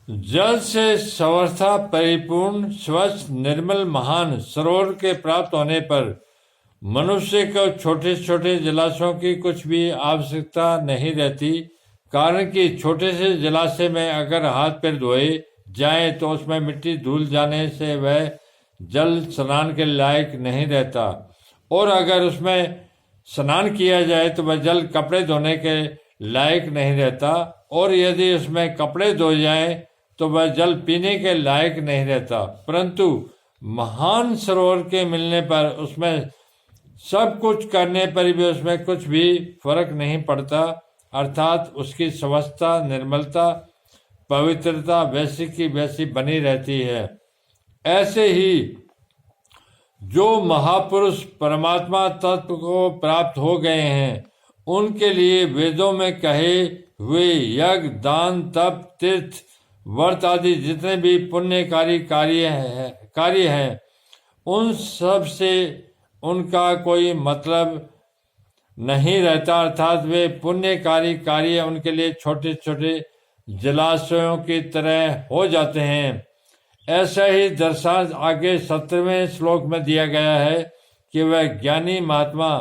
जल से सर्वथा परिपूर्ण स्वच्छ निर्मल महान सरोवर के प्राप्त होने पर मनुष्य को छोटे छोटे जलाशयों की कुछ भी आवश्यकता नहीं रहती। कारण कि छोटे से जलाशय में अगर हाथ पैर धोए जाए तो उसमें मिट्टी धुल जाने से वह जल स्नान के लायक नहीं रहता, और अगर उसमें स्नान किया जाए तो वह जल कपड़े धोने के लायक नहीं रहता, और यदि उसमें कपड़े धो जाए तो वह जल पीने के लायक नहीं रहता। परंतु महान सरोवर के मिलने पर उसमें सब कुछ करने पर भी उसमें कुछ भी फर्क नहीं पड़ता, अर्थात उसकी स्वच्छता निर्मलता पवित्रता वैसी की वैसी बनी रहती है। ऐसे ही जो महापुरुष परमात्मा तत्व को प्राप्त हो गए हैं उनके लिए वेदों में कहे हुए यज्ञ दान तप तीर्थ व्रत आदि जितने भी पुण्यकारी कार्य हैं उन सब से उनका कोई मतलब नहीं रहता, अर्थात वे पुण्यकारी कार्य उनके लिए छोटे छोटे जलाशयों की तरह हो जाते हैं। ऐसा ही दर्शान आगे 17वें श्लोक में दिया गया है कि वह ज्ञानी महात्मा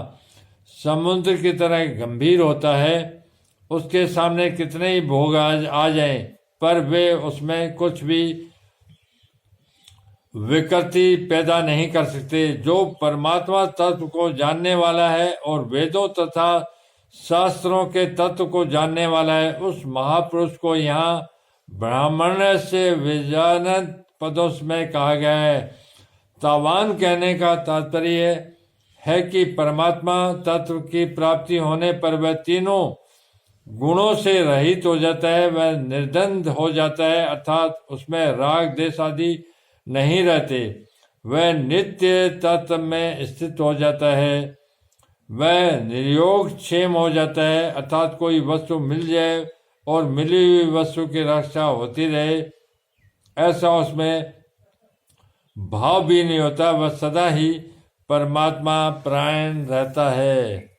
समुद्र की तरह गंभीर होता है, उसके सामने कितने ही भोग आ जाएं पर वे उसमें कुछ भी विकृति पैदा नहीं कर सकते। जो परमात्मा तत्व को जानने वाला है और वेदों तथा शास्त्रों के तत्व को जानने वाला है उस महापुरुष को यहाँ ब्राह्मण से विजानत पदों में कहा गया है। तावान कहने का तात्पर्य है कि परमात्मा तत्व की प्राप्ति होने पर वह तीनों गुणों से रहित हो जाता है, वह निर्द्वंद हो जाता है, अर्थात उसमें राग देश आदि नहीं रहते, वह नित्य तत्व में स्थित हो जाता है, वह निर्योग क्षेम हो जाता है, अर्थात कोई वस्तु मिल जाए और मिली हुई वस्तु की रक्षा होती रहे, ऐसा उसमें भाव भी नहीं होता, वह सदा ही परमात्मा प्राण रहता है।